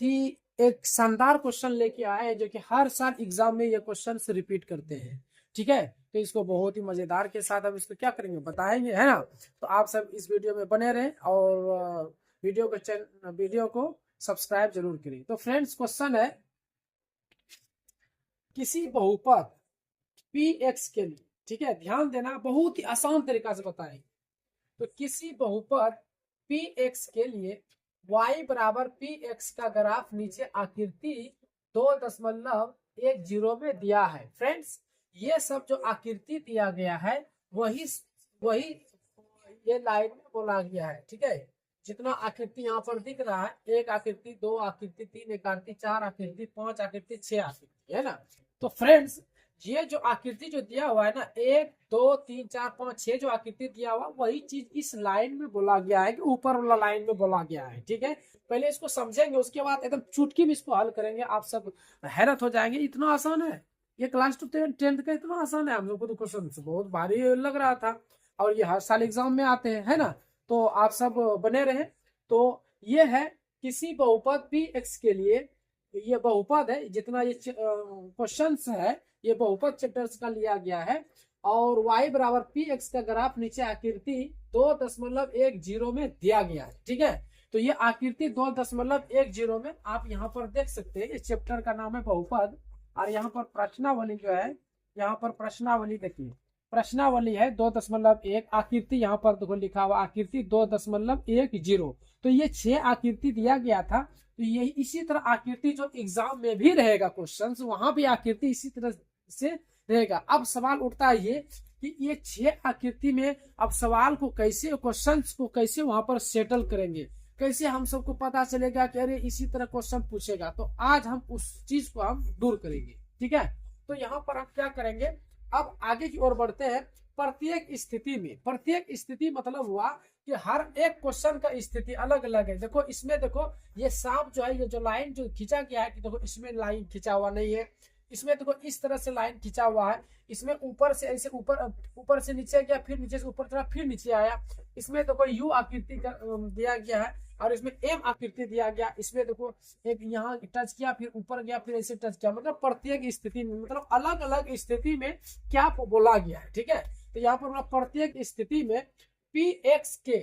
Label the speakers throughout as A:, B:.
A: ही एक शानदार क्वेश्चन लेके आए हैं जो कि हर साल एग्जाम में ये क्वेश्चन रिपीट करते हैं। ठीक है, तो इसको बहुत ही मजेदार के साथ हम इसको क्या करेंगे बताएंगे, है ना। तो आप सब इस वीडियो में बने रहें और वीडियो को सब्सक्राइब जरूर करें। तो फ्रेंड्स, क्वेश्चन है किसी बहुपद पी एक्स के लिए, ठीक है, ध्यान देना, बहुत ही आसान तरीका से बताएंगे। तो किसी बहुपद पी एक्स के लिए y बराबर पी एक्स का ग्राफ नीचे आकृति 2.10 में दिया है। फ्रेंड्स, ये सब जो आकृति दिया गया है वही वही ये लाइन में बोला गया है। ठीक है, जितना आकृति यहाँ पर दिख रहा है, 1 आकृति, 2 आकृति, 3 आकृति, 4 आकृति, 5 आकृति, 6 आकृति, है ना। तो फ्रेंड्स, ये जो आकृति जो दिया हुआ है ना, 1 2 3 4 5 6 जो आकृति दिया हुआ, वही चीज इस लाइन में बोला गया है कि ऊपर वाला लाइन में बोला गया है। ठीक है, पहले इसको समझेंगे, उसके बाद एकदम चुटकी में इसको हल करेंगे। आप सब हैरत हो जाएंगे, इतना आसान है ये। क्लास 10th का इतना आसान है। हम लोग को तो क्वेश्चन बहुत भारी लग रहा था, और ये हर साल एग्जाम में आते हैं, है ना। तो आप सब बने रहे। तो ये है किसी बहुपद पी एक्स के लिए, ये बहुपद है, जितना ये क्वेश्चन है ये बहुपद चैप्टर्स का लिया गया है। और y बराबर पी एक्स का ग्राफ नीचे आकृति 2.10 में दिया गया है। ठीक है, तो ये आकृति 2.10 में आप यहाँ पर देख सकते हैं। इस चैप्टर का नाम है बहुपद, और यहाँ पर प्रश्नावली जो है, यहाँ पर प्रश्नावली देखिए, प्रश्नावली है 2.1, आकृति यहाँ पर देखो लिखा हुआ आकृति 2.10। तो ये 6 आकृति दिया गया था। तो ये इसी तरह आकृति जो एग्जाम में भी रहेगा क्वेश्चन, वहां भी आकृति इसी तरह से रहेगा। अब सवाल उठता है ये कि ये 6 आकृति में अब सवाल को कैसे, क्वेश्चंस को कैसे वहां पर सेटल करेंगे, कैसे हम सबको पता चलेगा कि अरे इसी तरह क्वेश्चन पूछेगा। तो आज हम उस चीज को हम दूर करेंगे। ठीक है, तो यहाँ पर हम क्या करेंगे, अब आगे की ओर बढ़ते हैं। प्रत्येक स्थिति में, प्रत्येक स्थिति मतलब हुआ कि हर एक क्वेश्चन का स्थिति अलग अलग है। देखो इसमें, देखो ये सांप जो है, ये जो लाइन जो खींचा गया है, कि देखो इसमें लाइन खींचा हुआ नहीं है, इसमें देखो इस तरह से लाइन खींचा हुआ है, इसमें ऊपर से ऐसे ऊपर से नीचे गया, फिर नीचे से ऊपर चला, फिर नीचे आया। इसमें देखो यू आकृति दिया गया है, और इसमें एम आकृति दिया गया। इसमें देखो एक यहाँ टच किया, फिर ऊपर गया, फिर ऐसे टच किया। मतलब प्रत्येक स्थिति में, मतलब अलग अलग स्थिति में क्या बोला गया है। ठीक है, तो यहाँ पर प्रत्येक स्थिति में पी एक्स के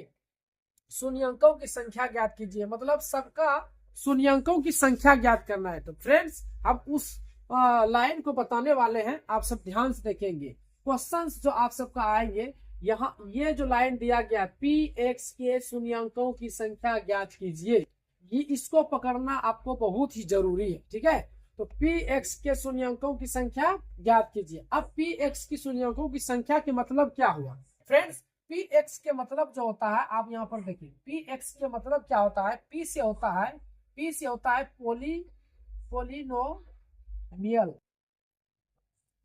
A: शून्यंकों की संख्या ज्ञात कीजिए, मतलब सबका शून्यंकों की संख्या ज्ञात करना है। तो फ्रेंड्स, अब उस लाइन को बताने वाले हैं, आप सब ध्यान से देखेंगे। क्वेश्चंस जो आप सबका आएंगे, यहाँ ये जो लाइन दिया गया, पी एक्स के शून्यंकों की संख्या ज्ञात कीजिए, ये इसको पकड़ना आपको बहुत ही जरूरी है। ठीक है, तो पी एक्स के शून्यंकों की संख्या ज्ञात कीजिए। अब पी एक्स की शून्यंकों की संख्या के मतलब क्या हुआ फ्रेंड्स? पी एक्स के मतलब जो होता है, आप यहाँ पर देखिए, पी एक्स के मतलब क्या होता है, पी से होता है पोलिनोमियल।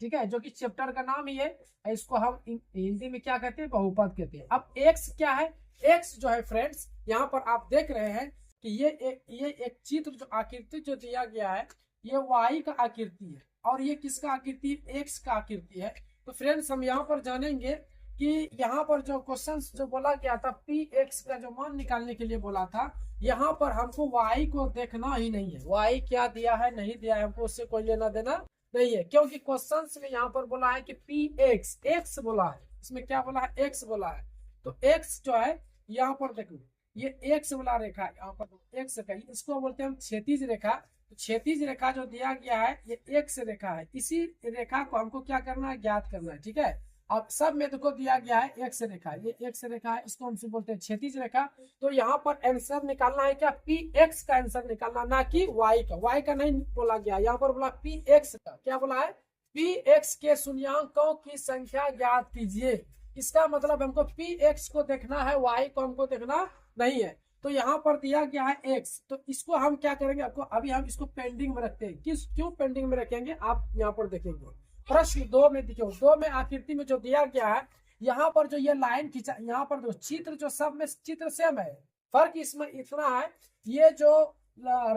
A: ठीक है, जो कि चैप्टर का नाम ही है। इसको हम हिंदी में क्या कहते हैं, बहुपद कहते हैं। अब एक्स क्या है, एक्स जो है फ्रेंड्स, यहाँ पर आप देख रहे हैं कि ये एक चित्र जो आकृति जो दिया गया है, ये वाई का आकृति है, और ये किसका आकृति, एक्स का आकृति है। तो फ्रेंड्स, हम यहाँ पर जानेंगे कि यहाँ पर जो क्वेश्चन जो बोला गया था, पी एक्स का जो मान निकालने के लिए बोला था, यहाँ पर हमको वाई को देखना ही नहीं है। वाई क्या दिया है नहीं दिया है, हमको उससे कोई लेना देना नहीं है, क्योंकि क्वेश्चन में यहाँ पर बोला है कि पी एक्स, एक्स बोला है, इसमें क्या बोला है, एक्स बोला है। तो एक्स जो है, यहाँ पर देखो, ये एक्स वाला रेखा, यहाँ पर एक्स का, इसको बोलते हैं हम क्षैतिज रेखा। तो क्षैतिज रेखा जो दिया गया है, ये एक्स रेखा है। इसी रेखा को हमको क्या करना है, ज्ञात करना है। ठीक है, अब सब में देखो दिया गया है एक्स रेखा, ये एक्स रेखा है, इसको हम बोलते हैं क्षैतिज रेखा। तो यहाँ पर आंसर निकालना है क्या, पी एक्स का आंसर निकालना, ना कि वाई का। वाई का नहीं बोला गया, यहाँ पर बोला पी एक्स का। क्या बोला है, पी एक्स के शून्यंकों की संख्या ज्ञात कीजिए। इसका मतलब हमको पी एक्स को देखना है, वाई को हमको देखना नहीं है। तो यहाँ पर दिया गया है एक्स, तो इसको हम क्या करेंगे, आपको अभी हम इसको पेंडिंग में रखते हैं। क्यों पेंडिंग में रखेंगे, आप यहाँ पर देखेंगे प्रश्न 2 में। देखो 2 में आकृति में जो दिया गया है, यहाँ पर जो ये लाइन खींचा, यहाँ पर जो चित्र जो सब में चित्र सेम है, फर्क इसमें इतना है, ये जो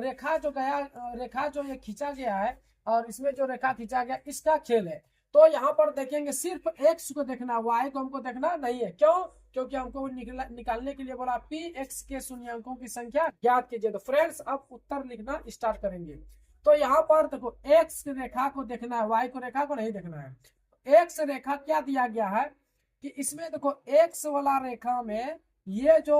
A: रेखा जो गया, रेखा जो ये खींचा गया है, और इसमें जो रेखा खींचा गया, इसका खेल है। तो यहाँ पर देखेंगे सिर्फ एक्स को देखना, वाई को हमको देखना नहीं है। क्यों, क्योंकि हमको निकालने के लिए बोला पी एक्स के शून्यंकों की संख्या ज्ञात कीजिए। तो फ्रेंड्स अब उत्तर लिखना स्टार्ट करेंगे। तो यहाँ पर देखो एक्स रेखा को देखना है, वाई को रेखा को नहीं देखना है। एक्स रेखा क्या दिया गया है कि इसमें देखो एक्स वाला रेखा में ये जो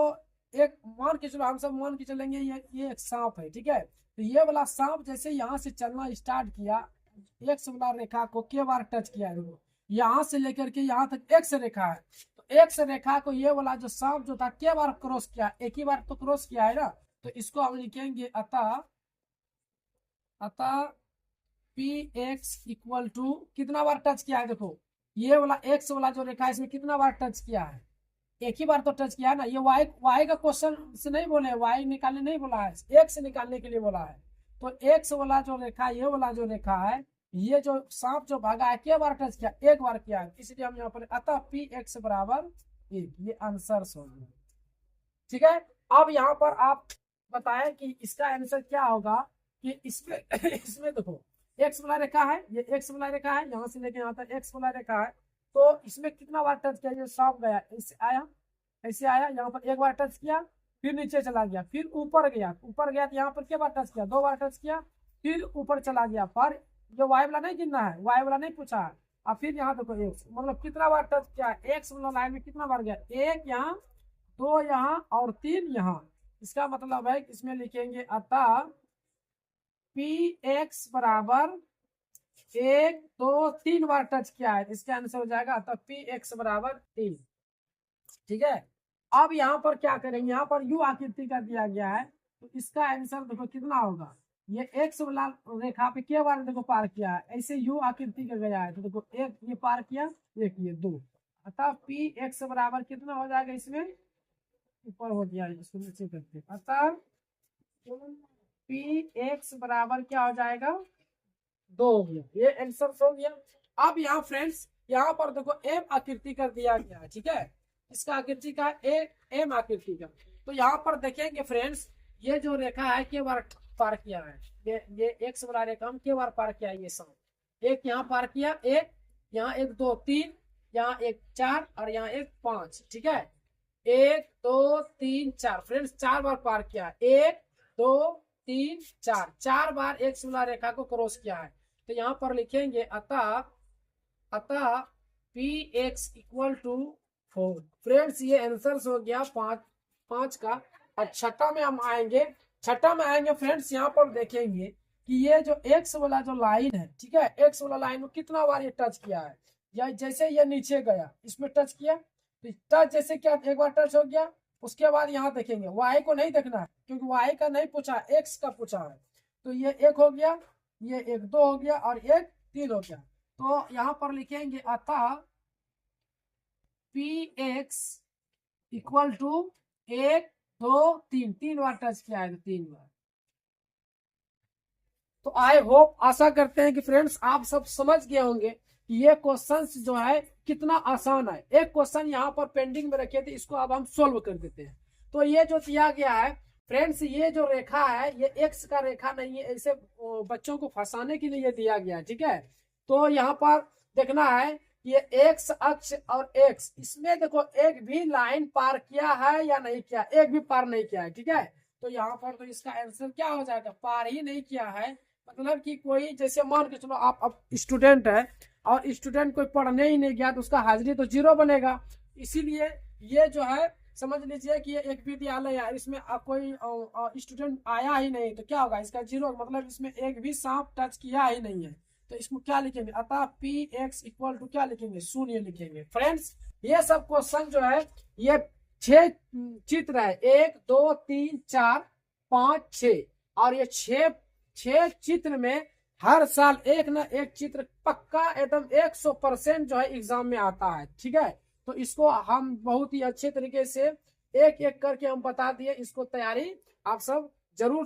A: एक मान के चलो, हम सब मान के चलेंगे ये एक सांप है, ठीक है। तो ये वाला सांप जैसे यहाँ से चलना स्टार्ट किया, एक्स वाला रेखा को के बार टच किया है, यहाँ से लेकर के यहाँ तक एक्स रेखा है। तो एक्स रेखा को ये वाला जो सांप जो था के बार क्रॉस किया, एक ही बार तो क्रॉस किया है ना। तो इसको हम लिखेंगे अतः पी एक्स इक्वल टू कितना बार टच किया है, देखो ये वाला एक्स वाला जो रेखा है इसमें कितना बार टच किया है, एक ही बार तो टच किया है ना। ये वाई का क्वेश्चन से नहीं बोले, वाई निकालने नहीं बोला है, एक्स निकालने के लिए बोला है। तो एक्स वाला जो रेखा, ये वाला जो रेखा है, ये जो सांप जो भागा है के बार टच किया, एक बार किया है, इसलिए हम यहाँ पर अतः पी एक्स बराबर एक, ये आंसर हो गया, ठीक है। अब यहाँ पर आप बताएं कि इसका आंसर क्या होगा कि इसमें इसमें देखो एक्स वाला रेखा है, ये एक्स वाला रेखा है, यहाँ से लेके यहाँ तक एक्स वाला रेखा है। तो इसमें कितना बार टच किया, ये सांप गया ऐसे आया, ऐसे आया, यहाँ पर एक बार टच किया, फिर नीचे चला गया, फिर ऊपर गया, ऊपर गया तो यहाँ पर क्या बार टच किया, दो बार टच किया, फिर ऊपर चला गया। पर जो वाई वाला नहीं गिनना है, वाई वाला नहीं पूछा है। और फिर यहाँ देखो एक्स, मतलब कितना बार टच किया, एक्स वाला लाइन में कितना बार गया, एक यहाँ, दो यहाँ और तीन यहाँ। इसका मतलब है इसमें लिखेंगे अतः पी एक्स बराबर एक, दो, तीन बार टच किया है, इसका आंसर हो जाएगा अतः पी एक्स बराबर 3, ठीक है। अब यहाँ पर क्या करेंगे, यहाँ पर यू आकृति का दिया गया है, तो इसका आंसर देखो कितना होगा, ये एक्स वाला रेखा पे के बार देखो पार किया है, ऐसे यू आकृति का गया है, तो देखो एक ये पार किया, एक ये दो, अतः पी एक्स बराबर कितना हो जाएगा, इसमें ऊपर हो गया, इसको नीचे करते, अतः पी एक्स बराबर क्या हो जाएगा, 2 हो गया, ये आंसर हो गया। अब यहाँ फ्रेंड्स यहाँ पर देखो एम आकृति कर दिया गया है, ठीक है, इसका आकृति का एम आकृति का। तो यहाँ पर देखेंगे फ्रेंड्स, ये जो रेखा है के बार पार किया है, ये एक्स वाला रेखा हम के बार पार किया है, ये सब एक यहाँ पार किया, एक यहाँ, एक दो तीन, यहाँ एक 4 और यहाँ एक 5, ठीक है। 1 2 3 4 फ्रेंड्स 4 बार पार किया, 1 2 3 4, 4 बार एक्स वाला रेखा को क्रॉस किया है। तो यहाँ पर लिखेंगे अतः P X equal to 4। Friends ये आंसर हो गया 5 का। और छठा में हम आएंगे, फ्रेंड्स यहाँ पर देखेंगे कि ये जो एक्स वाला जो लाइन है, ठीक है, एक्स वाला लाइन में कितना बार ये टच किया है, या जैसे ये नीचे गया इसमें टच किया, तो टच जैसे क्या एक बार टच हो गया, उसके बाद यहाँ देखेंगे वाई को नहीं देखना है क्योंकि वाई का नहीं पूछा, एक्स का पूछा है। तो ये एक हो गया, ये एक 2 हो गया और एक 3 हो गया। तो यहाँ पर लिखेंगे अतः पी एक्स इक्वल टू 1 2 3, 3 बार टच किया है, तो 3 बार। तो आई होप, आशा करते हैं कि फ्रेंड्स आप सब समझ गए होंगे कि ये क्वेश्चंस जो है कितना आसान है। एक क्वेश्चन यहाँ पर पेंडिंग में रखे थे, इसको अब हम सोल्व कर देते हैं। तो ये जो दिया गया है फ्रेंड्स, ये जो रेखा है ये एक्स का रेखा नहीं है, ऐसे बच्चों को फंसाने के लिए ये दिया गया, ठीक है। तो यहाँ पर देखना है ये एक्स अक्ष और एक्स, इसमें देखो एक भी लाइन पार किया है या नहीं किया, एक भी पार नहीं किया है, ठीक है। तो यहाँ पर तो इसका आंसर क्या हो जाएगा, पार ही नहीं किया है। मतलब कि कोई जैसे मान के चलो आप अब स्टूडेंट है और स्टूडेंट कोई पढ़ने ही नहीं गया तो उसका हाजिरी तो 0 बनेगा। इसीलिए ये जो है समझ लीजिए कि ये एक विद्यालय है, इसमें कोई स्टूडेंट आया ही नहीं, तो क्या होगा, इसका 0, मतलब इसमें एक भी सांप टच किया ही नहीं है। तो इसको क्या लिखेंगे, अतः पी एक्स इक्वल टू क्या लिखेंगे, 0 लिखेंगे। फ्रेंड्स ये सब क्वेश्चन जो है ये 6 चित्र है, 1 2 3 4 5 6, और ये 6 चित्र में हर साल एक ना एक चित्र पक्का एकदम 100% जो है एग्जाम में आता है, ठीक है। तो इसको हम बहुत ही अच्छे तरीके से एक एक करके हम बता दिए, इसको तैयारी आप सब जरूर